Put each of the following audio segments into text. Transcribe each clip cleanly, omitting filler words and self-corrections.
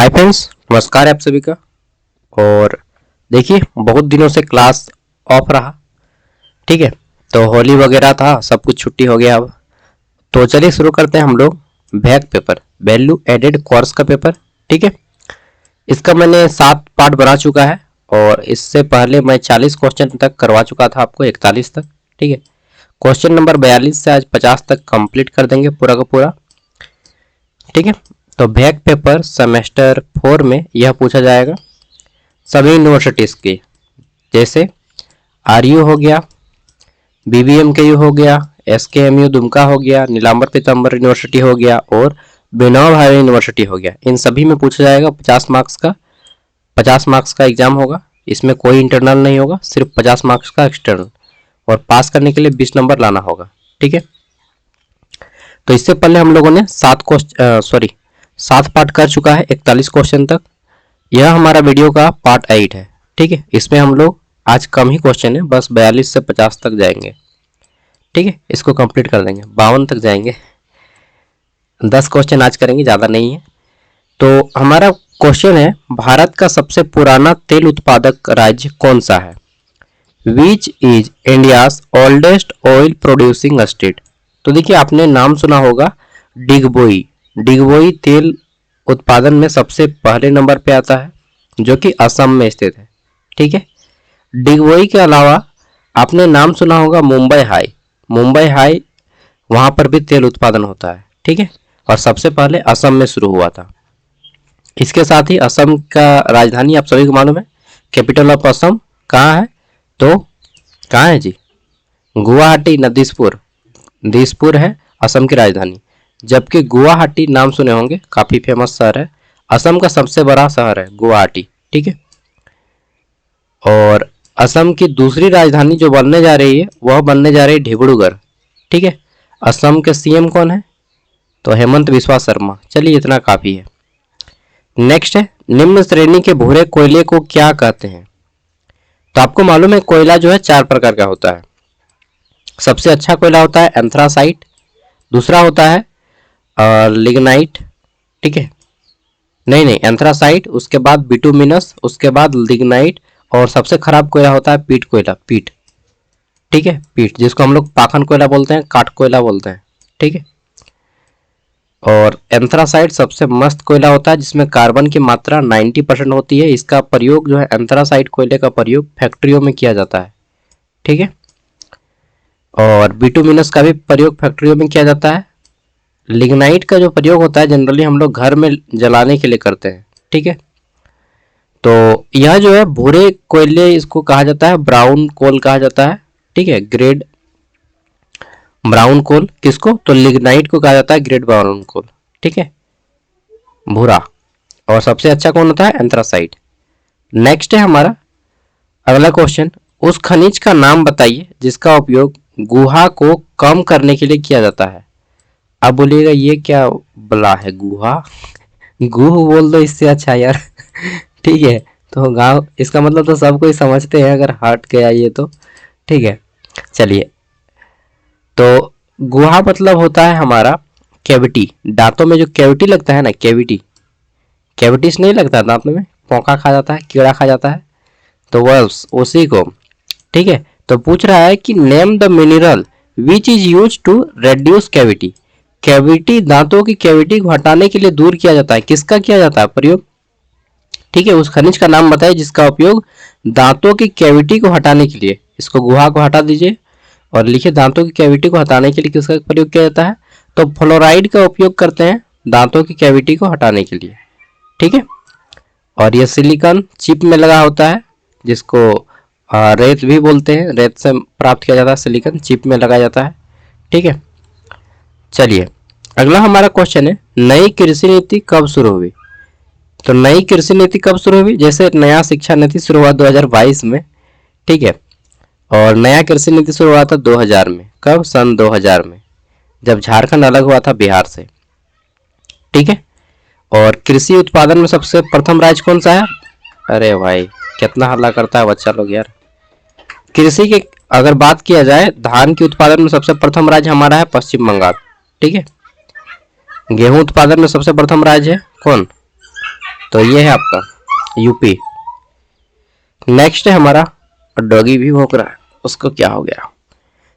Hi friends, नमस्कार आप सभी का। और देखिए, बहुत दिनों से क्लास ऑफ रहा। ठीक है, तो होली वगैरह था, सब कुछ छुट्टी हो गया अब। तो चलिए शुरू करते हैं हम लोग back paper, value added course का पेपर। ठीक है, इसका मैंने 7 पार्ट बना चुका है और इससे पहले मैं 40 क्वेश्चन तक करवा चुका था आपको, 41 तक। ठीक है, क्वेश्चन नंबर 42 से आज 50 तक कंप्लीट कर देंगे पूरा का पूरा। ठीक है, तो बैक पेपर सेमेस्टर 4 में यह पूछा जाएगा सभी यूनिवर्सिटीज़ की, जैसे आरयू हो गया, बीबीएमकेयू हो गया, एसकेएमयू दुमका हो गया, नीलांबर पीताम्बर यूनिवर्सिटी हो गया और बेनवा भावे यूनिवर्सिटी हो गया। इन सभी में पूछा जाएगा 50 मार्क्स का एग्जाम होगा। इसमें कोई इंटरनल नहीं होगा, सिर्फ 50 मार्क्स का एक्सटर्नल, और पास करने के लिए 20 नंबर लाना होगा। ठीक है, तो इससे पहले हम लोगों ने 7 पार्ट कर चुका है, 41 क्वेश्चन तक। यह हमारा वीडियो का पार्ट 8 है। ठीक है, इसमें हम लोग आज कम ही क्वेश्चन है, बस 42 से 50 तक जाएंगे। ठीक है, इसको कंप्लीट कर देंगे, 52 तक जाएंगे। 10 क्वेश्चन आज करेंगे, ज़्यादा नहीं है। तो हमारा क्वेश्चन है, भारत का सबसे पुराना तेल उत्पादक राज्य कौन सा है? Which is India's oldest oil producing state? तो देखिए, आपने नाम सुना होगा डिगबोई। डिगबोई तेल उत्पादन में सबसे पहले नंबर पे आता है, जो कि असम में स्थित है। ठीक है, डिगबोई के अलावा आपने नाम सुना होगा मुंबई हाई। मुंबई हाई, वहां पर भी तेल उत्पादन होता है। ठीक है, और सबसे पहले असम में शुरू हुआ था। इसके साथ ही असम का राजधानी आप सभी को मालूम है, कैपिटल ऑफ असम कहाँ है? तो कहाँ है जी? गुवाहाटी, न दिसपुर। दिसपुर है असम की राजधानी, जबकि गुवाहाटी नाम सुने होंगे, काफी फेमस शहर है। असम का सबसे बड़ा शहर है गुवाहाटी। ठीक है, और असम की दूसरी राजधानी जो बनने जा रही है, वह बनने जा रही है डिब्रूगढ़। ठीक है, असम के सीएम कौन है? तो हेमंत बिस्वा शर्मा। चलिए, इतना काफी है। नेक्स्ट है, निम्न श्रेणी के भूरे कोयले को क्या कहते हैं? तो आपको मालूम है, कोयला जो है 4 प्रकार का होता है। सबसे अच्छा कोयला होता है एंथ्रासाइट, दूसरा होता है लिग्नाइट। ठीक है, नहीं, एंथ्रासाइट, उसके बाद बिटुमिनस, उसके बाद लिग्नाइट, और सबसे खराब कोयला होता है पीट कोयला, पीट। ठीक है, पीट, जिसको हम लोग पाखन कोयला बोलते हैं, काट कोयला बोलते हैं। ठीक है, और एंथ्रासाइट सबसे मस्त कोयला होता है, जिसमें कार्बन की मात्रा 90% होती है। इसका प्रयोग जो है, एंथ्रासाइट कोयले का प्रयोग फैक्ट्रियों में किया जाता है। ठीक है, और बिटुमिनस का भी प्रयोग फैक्ट्रियों में किया जाता है। लिग्नाइट का जो प्रयोग होता है, जनरली हम लोग घर में जलाने के लिए करते हैं। ठीक है, तो यह जो है भूरे कोयले, इसको कहा जाता है ब्राउन कोल कहा जाता है। ठीक है, ग्रेड ब्राउन कोल। किसको? तो लिग्नाइट को कहा जाता है ग्रेड ब्राउन कोल। ठीक है, भूरा। और सबसे अच्छा कौन होता है? एंथ्रासाइट। नेक्स्ट है हमारा अगला क्वेश्चन, उस खनिज का नाम बताइए जिसका उपयोग गुहा को कम करने के लिए किया जाता है। अब बोलिएगा, ये क्या बला है गुहा? गुह बोल दो इससे अच्छा यार। ठीक है, तो गांव, इसका मतलब तो सब कोई समझते हैं अगर हट गया ये तो। ठीक है, चलिए, तो गुहा मतलब होता है हमारा कैविटी। दांतों में जो कैविटी लगता है ना, कैविटी, कैविटीज नहीं लगता दांतों में, पोका खा जाता है, कीड़ा खा जाता है, तो वह उसी को। ठीक है, तो पूछ रहा है कि name the mineral which is use to reduce cavity. Cavity, दांतों की कैविटी को हटाने के लिए दूर किया जाता है, किसका किया जाता है प्रयोग? ठीक है, उस खनिज का नाम बताइए जिसका उपयोग दांतों की कैविटी को हटाने के लिए। इसको गुहा को हटा दीजिए और लिखिए, दांतों की कैविटी को हटाने के लिए किसका प्रयोग किया जाता है? तो फ्लोराइड का उपयोग करते हैं दांतों की कैविटी को हटाने के लिए। ठीक है, और यह सिलिकॉन चिप में लगा होता है, जिसको रेत भी बोलते हैं, रेत से प्राप्त किया जाता है, सिलिकॉन चिप में लगाया जाता है। ठीक है, चलिए, अगला हमारा क्वेश्चन है, नई कृषि नीति कब शुरू हुई? तो नई कृषि नीति कब शुरू हुई? जैसे नया शिक्षा नीति शुरू हुआ 2022 में। ठीक है, और नया कृषि नीति शुरू हुआ था 2000 में। कब? सन 2000 में, जब झारखंड अलग हुआ था बिहार से। ठीक है, और कृषि उत्पादन में सबसे प्रथम राज्य कौन सा है? अरे भाई, कितना हल्ला करता है बच्चा लोग यार। कृषि के अगर बात किया जाए, धान के उत्पादन में सबसे प्रथम राज्य हमारा है पश्चिम बंगाल। ठीक है, गेहूं उत्पादन में सबसे प्रथम राज्य है कौन? तो ये है आपका यूपी। नेक्स्ट है हमारा डॉगी भी भौंक रहा है, उसको क्या हो गया।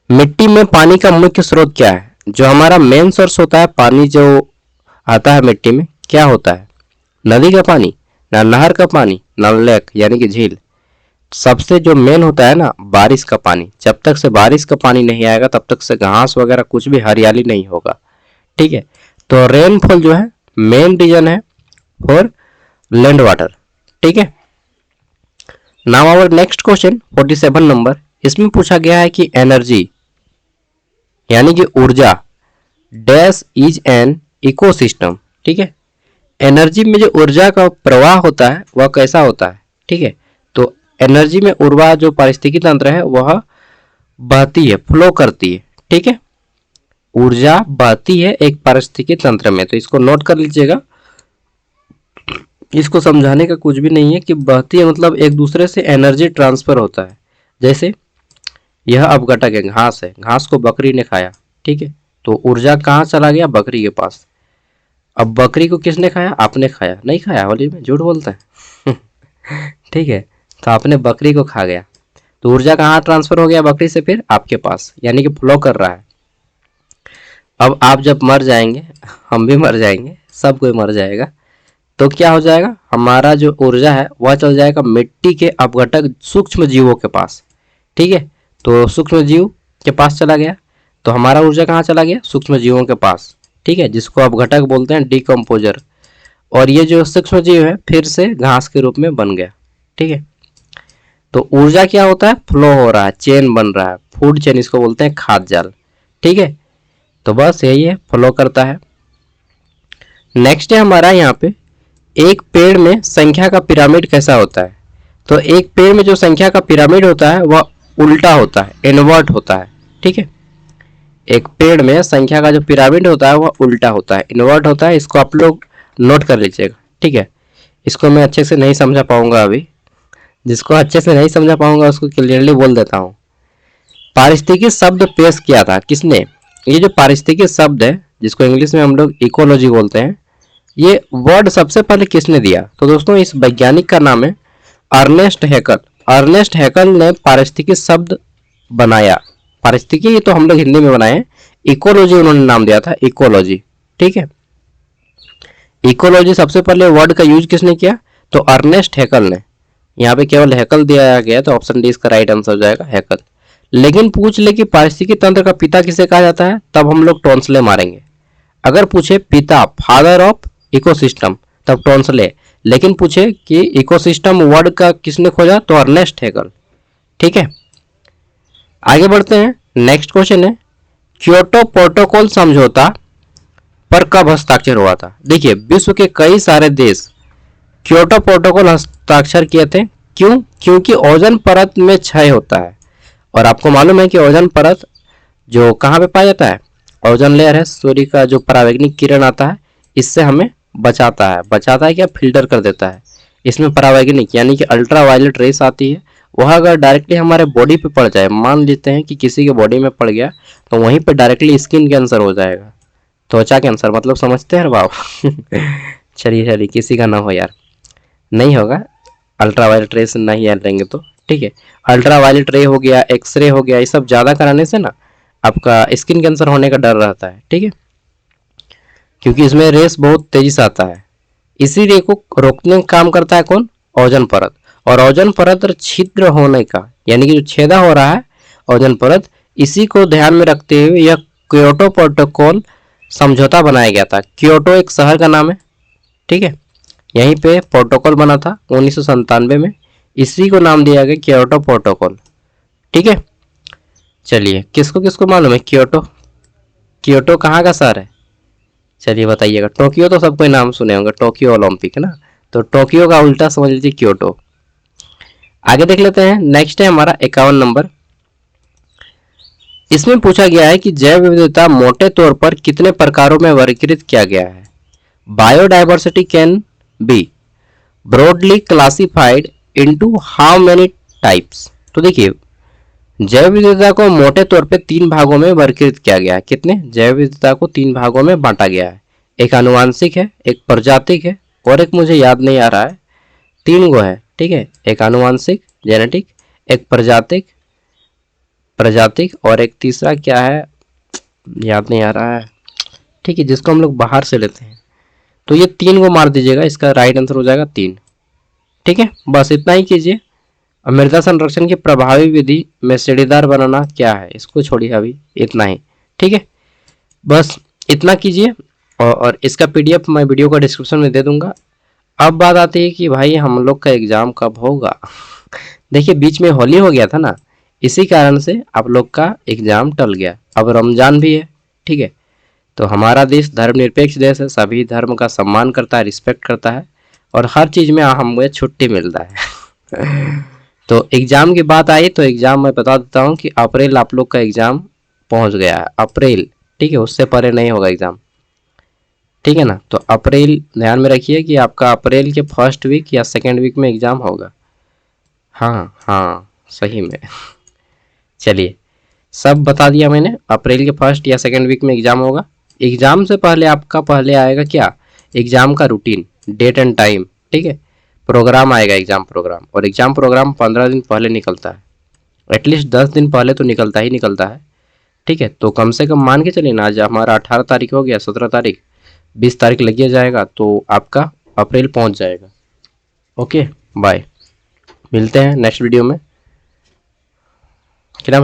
मिट्टी में पानी का मुख्य स्रोत क्या है? जो हमारा मेन सोर्स होता है पानी जो आता है मिट्टी में, क्या होता है? नदी का पानी, ना नहर का पानी, ना लेक यानी कि झील। सबसे जो मेन होता है ना बारिश का पानी। जब तक से बारिश का पानी नहीं आएगा तब तक से घास वगैरह कुछ भी हरियाली नहीं होगा। ठीक है, तो रेनफॉल जो है मेन रीजन है फॉर लैंड वाटर। ठीक है, now our next question 47 number. इसमें पूछा गया है कि एनर्जी यानी कि ऊर्जा डैश इज एन इकोसिस्टम। ठीक है, एनर्जी में जो ऊर्जा का प्रवाह होता है वह कैसा होता है? ठीक है, तो एनर्जी में ऊर्जा जो पारिस्थितिकी तंत्र है वह बहती है, फ्लो करती है। ठीक है, ऊर्जा बहती है एक पारिस्थितिकी तंत्र में, तो इसको नोट कर लीजिएगा। इसको समझाने का कुछ भी नहीं है कि बहती है मतलब एक दूसरे से एनर्जी ट्रांसफर होता है। जैसे यह अपघटक है, घास है, घास को बकरी ने खाया। ठीक है, तो ऊर्जा कहाँ चला गया? बकरी के पास। अब बकरी को किसने खाया? आपने खाया? नहीं खाया, होली में झूठ बोलते हैं। ठीक है, तो आपने बकरी को खा गया, तो ऊर्जा कहाँ ट्रांसफर हो गया? बकरी से फिर आपके पास, यानी कि फ्लो कर रहा है। अब आप जब मर जाएंगे, हम भी मर जाएंगे, सब कोई मर जाएगा, तो क्या हो जाएगा? हमारा जो ऊर्जा है वह चल जाएगा मिट्टी के अपघटक सूक्ष्म जीवों के पास। ठीक है, तो सूक्ष्म जीव के पास चला गया, तो हमारा ऊर्जा कहाँ चला गया? सूक्ष्म जीवों के पास। ठीक है, जिसको अपघटक बोलते हैं, डिकम्पोजर। और ये जो सूक्ष्म जीव है फिर से घास के रूप में बन गया। ठीक है, तो ऊर्जा क्या होता है? फ्लो हो रहा है, चेन बन रहा है, फूड चेन इसको बोलते हैं, खाद्य जाल। ठीक है, तो बस यही है, फ्लो करता है। नेक्स्ट है हमारा यहाँ पे एक पेड़ में संख्या का पिरामिड कैसा होता है? तो एक पेड़ में जो संख्या का पिरामिड होता है वह उल्टा होता है, इन्वर्ट होता है। ठीक है, एक पेड़ में संख्या का जो पिरामिड होता है वह उल्टा होता है, इन्वर्ट होता है। इसको आप लोग नोट कर लीजिएगा। ठीक है, इसको मैं अच्छे से नहीं समझा पाऊंगा अभी, जिसको अच्छे से नहीं समझा पाऊंगा उसको क्लियरली बोल देता हूँ। पारिस्थितिकी शब्द पेश किया था किसने? ये जो पारिस्थितिकी शब्द है जिसको इंग्लिश में हम लोग इकोलॉजी बोलते हैं, ये वर्ड सबसे पहले किसने दिया? तो दोस्तों इस वैज्ञानिक का नाम है अर्नेस्ट हैकल। अर्नेस्ट हैकल ने पारिस्थितिकी शब्द बनाया। पारिस्थितिकी ये तो हम लोग हिंदी में बनाए, इकोलॉजी उन्होंने नाम दिया था, इकोलॉजी। ठीक है, इकोलॉजी सबसे पहले वर्ड का यूज किसने किया? तो अर्नेस्ट हैकल ने। यहाँ पे केवल हैकल दिया गया, तो ऑप्शन डी इसका राइट आंसर हो जाएगा, हैकल। लेकिन पूछ ले कि पारिस्थितिकी तंत्र का पिता किसे कहा जाता है, तब हम लोग टोंसले मारेंगे। अगर पूछे पिता, फादर ऑफ इकोसिस्टम, तब टोंसले। लेकिन पूछे कि इकोसिस्टम वर्ड का किसने खोजा, तो अर्नेस्ट हैकल। ठीक है, आगे बढ़ते हैं। नेक्स्ट क्वेश्चन है क्योटो प्रोटोकॉल समझौता पर कब हस्ताक्षर हुआ था? देखिए विश्व के कई सारे देश क्योटो प्रोटोकॉल हस्ताक्षर किए थे। क्यों? क्योंकि ओजोन परत में क्षय होता है, और आपको मालूम है कि ओजोन परत जो कहाँ पे पाया जाता है? ओजोन लेयर है, सूर्य का जो परावैंगनिक किरण आता है इससे हमें बचाता है। बचाता है क्या? फिल्टर कर देता है। इसमें परावैंगनिक यानी कि अल्ट्रा वायलेट रेस आती है, वह अगर डायरेक्टली हमारे बॉडी पे पड़ जाए, मान लेते हैं कि किसी के बॉडी में पड़ गया, तो वहीं पे डायरेक्टली स्किन कैंसर हो जाएगा, त्वचा कैंसर, मतलब समझते हैं बाप। चलिए चलिए, किसी का ना हो यार, नहीं होगा, अल्ट्रा वायलेट रे से नहीं लेंगे तो। ठीक है, अल्ट्रा वायलेट रे हो गया, एक्सरे हो गया, ये सब ज़्यादा कराने से ना आपका स्किन कैंसर होने का डर रहता है। ठीक है, क्योंकि इसमें रेस बहुत तेजी से आता है। इसी रे को रोकने का काम करता है कौन? ओजोन परत। और ओजोन परत छिद्र होने का, यानी कि जो छेदा हो रहा है ओजोन परत, इसी को ध्यान में रखते हुए यह क्योटो प्रोटोकॉल समझौता बनाया गया था। क्योटो एक शहर का नाम है। ठीक है, यहीं पे प्रोटोकॉल बना था 1997 में, इसी को नाम दिया गया क्योटो प्रोटोकॉल। ठीक है, चलिए किसको किसको मालूम है क्योटो? क्योटो कहाँ का शहर है? चलिए बताइएगा। टोक्यो तो सबको नाम सुने होंगे, टोक्यो ओलंपिक है ना, तो टोक्यो का उल्टा समझ लीजिए क्योटो। आगे देख लेते हैं। नेक्स्ट है हमारा 51 नंबर। इसमें पूछा गया है कि जैव विविधता मोटे तौर पर कितने प्रकारों में वर्गीकृत किया गया है? Biodiversity can be broadly classified into how many types? तो देखिए जैव विविधता को मोटे तौर पे 3 भागों में वर्गीकृत किया गया है। कितने? जैव विविधता को 3 भागों में बांटा गया है। एक आनुवांशिक है, एक प्रजातिक है और एक मुझे याद नहीं आ रहा है, 3 गो है, ठीक है, एक आनुवांशिक जेनेटिक, एक प्रजातिक प्रजातिक, और एक तीसरा क्या है याद नहीं आ रहा है, ठीक है, जिसको हम लोग बाहर से लेते हैं। तो ये 3 को मार दीजिएगा, इसका राइट आंसर हो जाएगा 3। ठीक है, बस इतना ही कीजिए। मृदा संरक्षण की प्रभावी विधि में सीढ़ीदार बनाना क्या है, इसको छोड़िए अभी, इतना ही। ठीक है, बस इतना कीजिए, और इसका पीडीएफ मैं वीडियो का डिस्क्रिप्शन में दे दूंगा। अब बात आती है कि भाई हम लोग का एग्जाम कब होगा। देखिए बीच में होली हो गया था ना, इसी कारण से आप लोग का एग्जाम टल गया। अब रमजान भी है, ठीक है, तो हमारा देश धर्मनिरपेक्ष देश है, सभी धर्म का सम्मान करता है, रिस्पेक्ट करता है, और हर चीज में हमें छुट्टी मिलता है। तो एग्जाम की बात आई तो एग्जाम मैं बता देता हूँ कि अप्रैल आप लोग का एग्जाम पहुंच गया है, अप्रैल, ठीक है, उससे पहले नहीं होगा एग्जाम, ठीक है ना। तो अप्रैल ध्यान में रखिए कि आपका अप्रैल के फर्स्ट वीक या सेकेंड वीक में एग्जाम होगा। हाँ हाँ सही में। चलिए, सब बता दिया मैंने, अप्रैल के फर्स्ट या सेकेंड वीक में एग्जाम होगा। एग्जाम से पहले आपका पहले आएगा क्या, एग्जाम का रूटीन, डेट एंड टाइम, ठीक है, प्रोग्राम आएगा, एग्जाम प्रोग्राम, और एग्जाम प्रोग्राम 15 दिन पहले निकलता है, एटलीस्ट 10 दिन पहले तो निकलता ही निकलता है। ठीक है, तो कम से कम मान के चलिए ना, आज हमारा 18 तारीख हो गया, 17 तारीख, 20 तारीख लग जाएगा, तो आपका अप्रैल पहुंच जाएगा। ओके बाय, मिलते हैं नेक्स्ट वीडियो में। क्या नाम है?